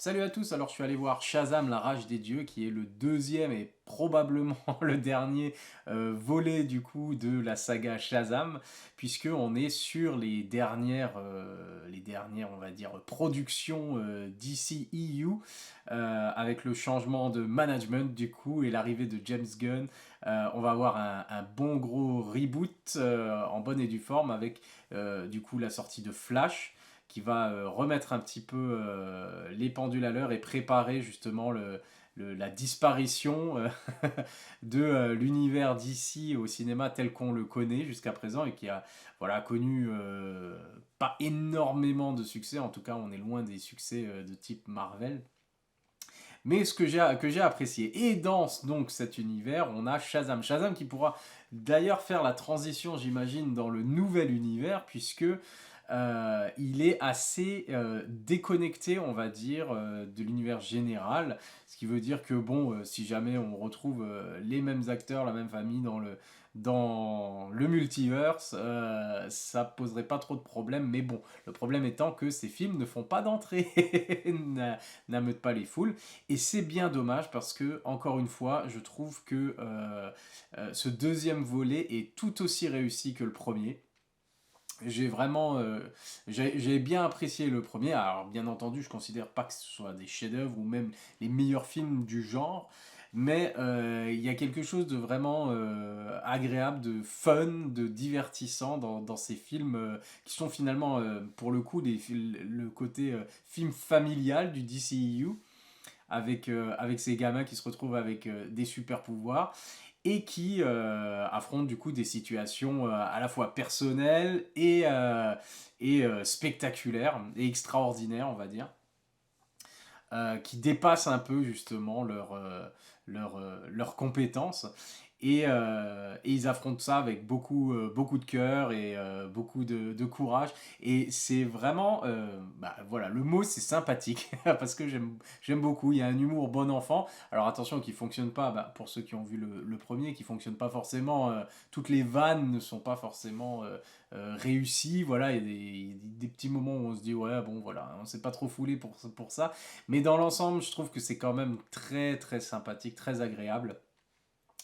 Salut à tous, alors je suis allé voir Shazam, la rage des dieux, qui est le deuxième et probablement le dernier volet du coup de la saga Shazam, puisque on est sur les dernières on va dire productions DCEU, avec le changement de management du coup et l'arrivée de James Gunn. On va avoir un bon gros reboot en bonne et due forme avec du coup la sortie de Flash qui va remettre un petit peu les pendules à l'heure et préparer justement la disparition de l'univers d'ici au cinéma tel qu'on le connaît jusqu'à présent et qui a voilà, connu pas énormément de succès, en tout cas on est loin des succès de type Marvel. Mais ce que j'ai apprécié, et dans donc cet univers, on a Shazam. Shazam qui pourra d'ailleurs faire la transition, j'imagine, dans le nouvel univers, puisque il est assez déconnecté, on va dire, de l'univers général. Ce qui veut dire que, bon, si jamais on retrouve les mêmes acteurs, la même famille dans le multiverse, ça poserait pas trop de problèmes. Mais bon, le problème étant que ces films ne font pas d'entrée, n'ameutent pas les foules. Et c'est bien dommage parce que, encore une fois, je trouve que ce deuxième volet est tout aussi réussi que le premier. J'ai vraiment, j'ai bien apprécié le premier. Alors, bien entendu, je considère pas que ce soit des chefs-d'œuvre ou même les meilleurs films du genre, mais il y a quelque chose de vraiment agréable, de fun, de divertissant dans ces films qui sont finalement, pour le coup, le côté film familial du DCEU avec ces gamins qui se retrouvent avec des super pouvoirs et qui affrontent du coup des situations à la fois personnelles et spectaculaires et extraordinaires, on va dire, qui dépassent un peu justement leurs compétences. Et ils affrontent ça avec beaucoup de cœur et beaucoup de courage. Et c'est vraiment, bah, voilà, le mot c'est sympathique, parce que j'aime beaucoup. Il y a un humour bon enfant. Alors attention, qui fonctionne pas, bah, pour ceux qui ont vu le premier, qui fonctionne pas forcément. Toutes les vannes ne sont pas forcément réussies. Voilà, il y a des petits moments où on se dit, ouais, bon, voilà, on s'est pas trop foulé pour ça. Mais dans l'ensemble, je trouve que c'est quand même très très sympathique, très agréable.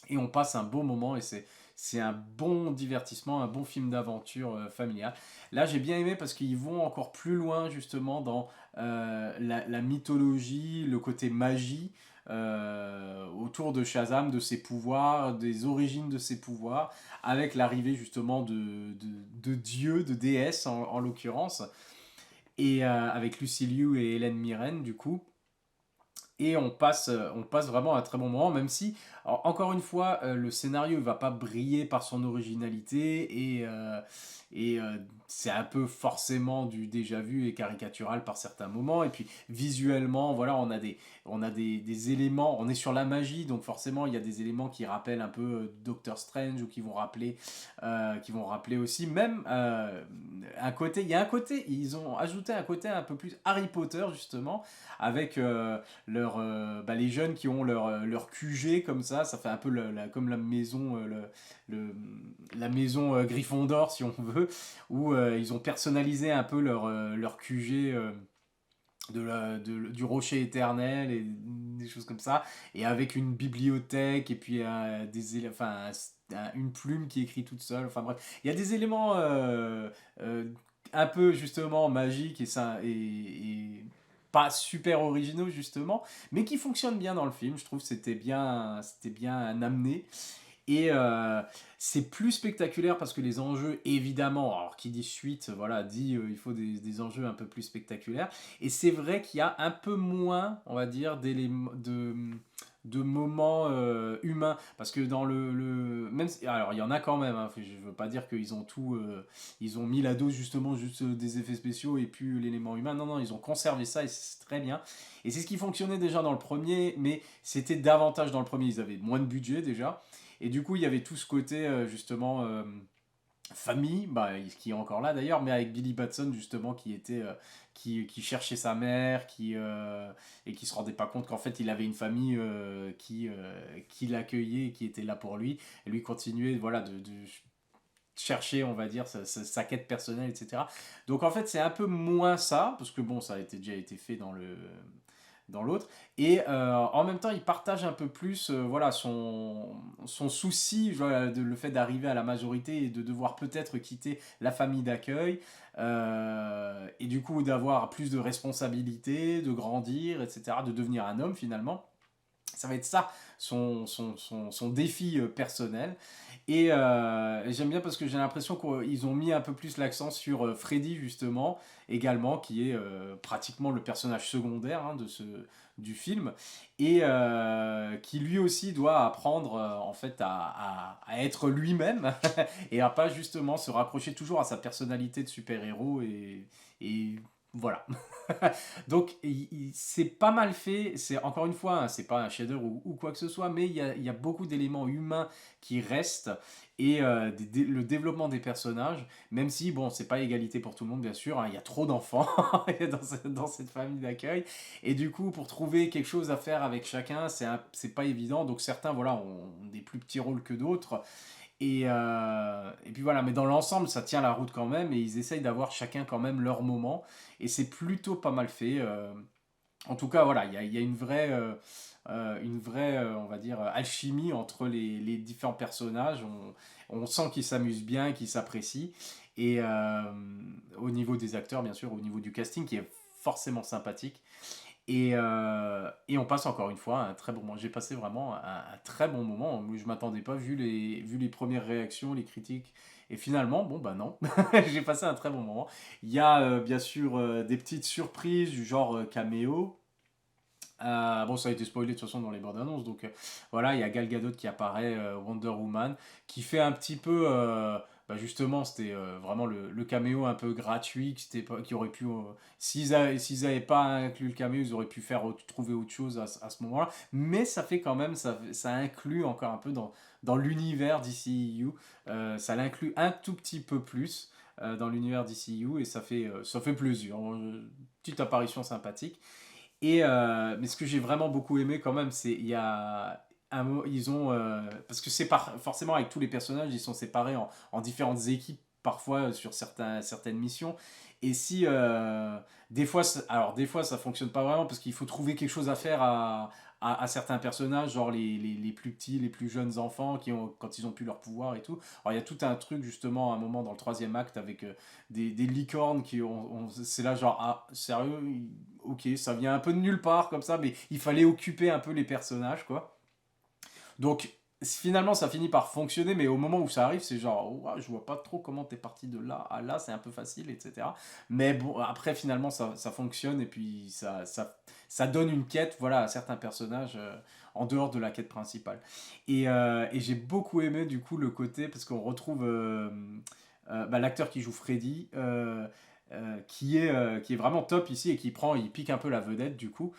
Et on passe un beau moment et c'est un bon divertissement, un bon film d'aventure familial. Là, j'ai bien aimé parce qu'ils vont encore plus loin justement dans la mythologie, le côté magie autour de Shazam, de ses pouvoirs, des origines de ses pouvoirs, avec l'arrivée justement de dieux, de déesses en l'occurrence, et avec Lucy Liu et Hélène Mirren du coup. Et on passe vraiment un très bon moment, même si, encore une fois, le scénario ne va pas briller par son originalité et c'est un peu forcément du déjà vu et caricatural par certains moments. Et puis visuellement, voilà, on a des éléments, on est sur la magie, donc forcément il y a des éléments qui rappellent un peu Doctor Strange ou qui vont rappeler aussi même il y a un côté, ils ont ajouté un côté un peu plus Harry Potter justement avec bah, les jeunes qui ont leur QG comme ça fait un peu comme la maison, la maison Gryffondor si on veut, où ils ont personnalisé un peu leur QG du rocher éternel et des choses comme ça, et avec une bibliothèque et puis enfin, une plume qui écrit toute seule, enfin bref, il y a des éléments euh, un peu justement magiques et ça et pas super originaux justement, mais qui fonctionnent bien dans le film. Je trouve que c'était bien amené. Et c'est plus spectaculaire parce que les enjeux, évidemment, alors qui dit suite, voilà, dit il faut des enjeux un peu plus spectaculaires. Et c'est vrai qu'il y a un peu moins, on va dire, de moments humains. Parce que dans alors il y en a quand même, hein, je veux pas dire qu'ils ont tout. Ils ont mis la dose justement juste des effets spéciaux et puis l'élément humain. Non, non, ils ont conservé ça et c'est très bien. Et c'est ce qui fonctionnait déjà dans le premier, mais c'était davantage dans le premier. Ils avaient moins de budget déjà. Et du coup, il y avait tout ce côté, justement, famille, bah, qui est encore là d'ailleurs, mais avec Billy Batson, justement, qui cherchait sa mère, et qui se rendait pas compte qu'en fait, il avait une famille qui l'accueillait et qui était là pour lui. Et lui continuait, voilà, de chercher, on va dire, sa quête personnelle, etc. Donc en fait, c'est un peu moins ça, parce que bon, ça a déjà été fait dans l'autre. Et en même temps, il partage un peu plus voilà, son souci, voilà, le fait d'arriver à la majorité et de devoir peut-être quitter la famille d'accueil. Et du coup, d'avoir plus de responsabilités, de grandir, etc., de devenir un homme finalement. Ça va être ça, son défi personnel. Et j'aime bien parce que j'ai l'impression qu'ils ont mis un peu plus l'accent sur Freddy, justement, également, qui est pratiquement le personnage secondaire hein, du film, et qui lui aussi doit apprendre en fait à être lui-même et à pas justement se raccrocher toujours à sa personnalité de super-héros et voilà. Donc c'est pas mal fait, c'est encore une fois, hein, c'est pas un shader ou quoi que ce soit, mais il y a beaucoup d'éléments humains qui restent et le développement des personnages, même si bon, c'est pas égalité pour tout le monde bien sûr, hein, il y a trop d'enfants dans cette famille d'accueil et du coup pour trouver quelque chose à faire avec chacun, c'est pas évident. Donc certains voilà ont des plus petits rôles que d'autres. Et puis voilà, mais dans l'ensemble, ça tient la route quand même, et ils essayent d'avoir chacun quand même leur moment, et c'est plutôt pas mal fait. En tout cas, voilà, il y a une vraie on va dire, alchimie entre les différents personnages. On sent qu'ils s'amusent bien, qu'ils s'apprécient, et au niveau des acteurs, bien sûr, au niveau du casting, qui est forcément sympathique. Et on passe encore une fois un très bon moment. J'ai passé vraiment un très bon moment. Je m'attendais pas, vu les premières réactions, les critiques. Et finalement, bon bah non, j'ai passé un très bon moment. Il y a bien sûr des petites surprises du genre caméo. Bon, ça a été spoilé de toute façon dans les bandes annonces, donc voilà, il y a Gal Gadot qui apparaît, Wonder Woman, qui fait un petit peu, bah, justement, c'était vraiment le caméo un peu gratuit, qui aurait pu, s'ils avaient pas inclus le caméo, ils auraient pu trouver autre chose à ce moment-là, mais ça fait quand même, ça inclut encore un peu dans l'univers d'DCU, ça l'inclut un tout petit peu plus dans l'univers d'DCU, et ça fait plaisir, petite apparition sympathique. Mais ce que j'ai vraiment beaucoup aimé quand même, c'est il y a ils ont parce que forcément avec tous les personnages, ils sont séparés en différentes équipes parfois sur certaines missions. Et si alors des fois ça fonctionne pas vraiment parce qu'il faut trouver quelque chose à faire à certains personnages, genre les plus petits, les plus jeunes enfants quand ils ont pu leur pouvoir et tout. Alors il y a tout un truc justement à un moment dans le troisième acte avec des licornes c'est là genre ah sérieux, ok, ça vient un peu de nulle part comme ça, mais il fallait occuper un peu les personnages, quoi. Donc finalement, ça finit par fonctionner, mais au moment où ça arrive, c'est genre, oh, je vois pas trop comment t'es parti de là à là, c'est un peu facile, etc. Mais bon, après, finalement, ça fonctionne, et puis ça donne une quête, voilà, à certains personnages en dehors de la quête principale. Et j'ai beaucoup aimé, du coup, le côté, parce qu'on retrouve bah, l'acteur qui joue Freddy. Qui est vraiment top ici et il pique un peu la vedette du coup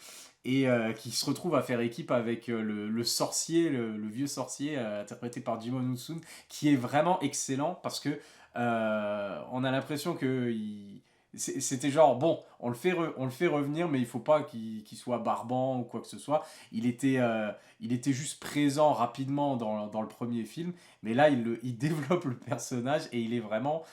et qui se retrouve à faire équipe avec le sorcier, le vieux sorcier interprété par Jimon Usun, qui est vraiment excellent parce que on a l'impression que c'était genre bon, on le fait revenir, mais il faut pas qu'il soit barbant ou quoi que ce soit. Il était juste présent rapidement dans le premier film, mais là il développe le personnage et il est vraiment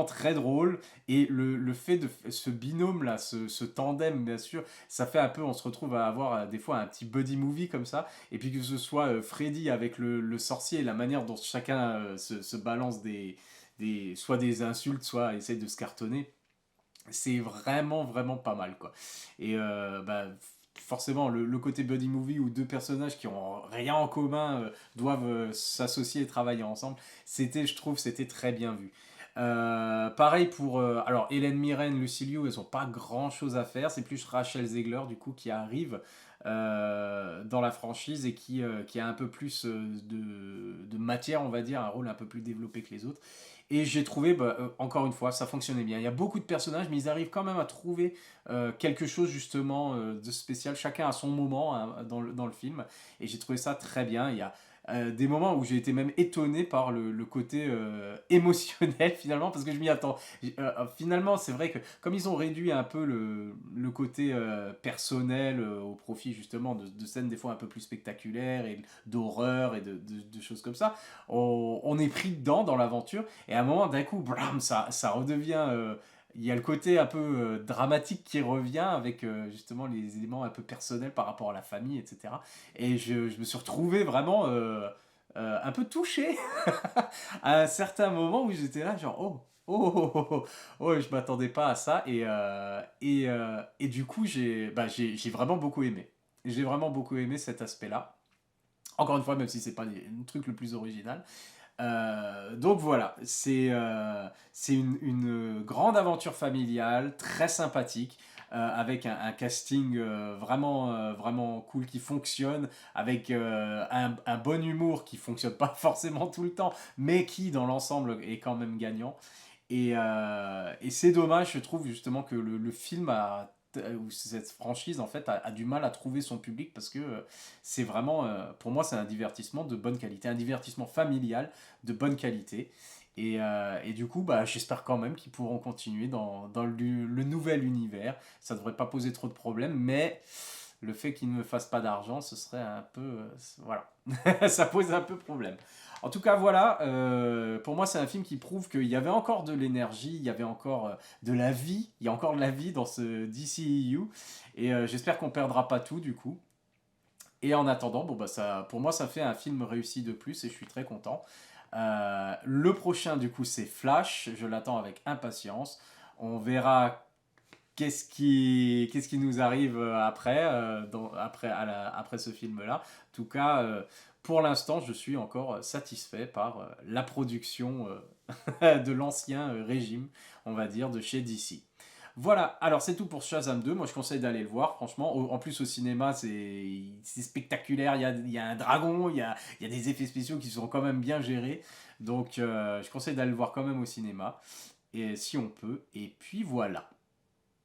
très drôle. Et le fait de ce binôme là, ce tandem bien sûr, ça fait un peu, on se retrouve à avoir des fois un petit buddy movie comme ça, et puis que ce soit Freddy avec le sorcier, et la manière dont chacun se balance soit des insultes, soit essaie de se cartonner, c'est vraiment vraiment pas mal quoi. Et bah, forcément le côté buddy movie où deux personnages qui ont rien en commun doivent s'associer et travailler ensemble, je trouve c'était très bien vu. Pareil pour alors Hélène Mirren, Lucy Liu, elles ont pas grand chose à faire, c'est plus Rachel Zegler du coup qui arrive dans la franchise et qui a un peu plus de matière, on va dire, un rôle un peu plus développé que les autres. Et j'ai trouvé, bah, encore une fois, ça fonctionnait bien. Il y a beaucoup de personnages, mais ils arrivent quand même à trouver quelque chose justement de spécial. Chacun a son moment hein, dans le film. Et j'ai trouvé ça très bien. Il y a des moments où j'ai été même étonné par le côté émotionnel finalement, parce que je m'y attends. Finalement, c'est vrai que comme ils ont réduit un peu le côté personnel au profit justement de scènes des fois un peu plus spectaculaires et d'horreur et de choses comme ça, on est pris dedans dans l'aventure, et à un moment d'un coup, blam, ça redevient il y a le côté un peu dramatique qui revient avec justement les éléments un peu personnels par rapport à la famille, etc. Et je me suis retrouvé vraiment un peu touché à un certain moment où j'étais là, genre, oh, oh, oh, oh, oh, oh, je m'attendais pas à ça. Et du coup, j'ai vraiment beaucoup aimé. J'ai vraiment beaucoup aimé cet aspect-là. Encore une fois, même si c'est pas le truc le plus original. Donc voilà, c'est une grande aventure familiale, très sympathique, avec un casting vraiment cool qui fonctionne, avec un bon humour qui fonctionne pas forcément tout le temps, mais qui dans l'ensemble est quand même gagnant. Et c'est dommage, je trouve justement que le film ou cette franchise en fait a du mal à trouver son public parce que c'est vraiment, pour moi, c'est un divertissement de bonne qualité, un divertissement familial de bonne qualité. Et du coup, bah, j'espère quand même qu'ils pourront continuer dans le nouvel univers. Ça devrait pas poser trop de problèmes, mais le fait qu'ils ne me fassent pas d'argent, ce serait un peu... voilà, ça pose un peu problème. En tout cas, voilà, pour moi, c'est un film qui prouve qu'il y avait encore de l'énergie, il y avait encore de la vie, il y a encore de la vie dans ce DCEU. Et j'espère qu'on perdra pas tout, du coup. Et en attendant, bon, bah, ça, pour moi, ça fait un film réussi de plus et je suis très content. Le prochain, du coup, c'est Flash. Je l'attends avec impatience. On verra qu'est-ce qui nous arrive après, après ce film-là. En tout cas, pour l'instant, je suis encore satisfait par la production de l'ancien régime, on va dire, de chez DC. Voilà, alors c'est tout pour Shazam 2. Moi je conseille d'aller le voir, franchement. En plus au cinéma, c'est spectaculaire. Il y a un dragon, il y a des effets spéciaux qui sont quand même bien gérés. Donc je conseille d'aller le voir quand même au cinéma, et si on peut. Et puis voilà.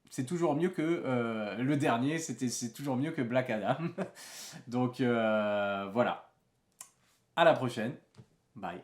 C'est toujours mieux que le dernier, c'est toujours mieux que Black Adam. Donc voilà. À la prochaine. Bye.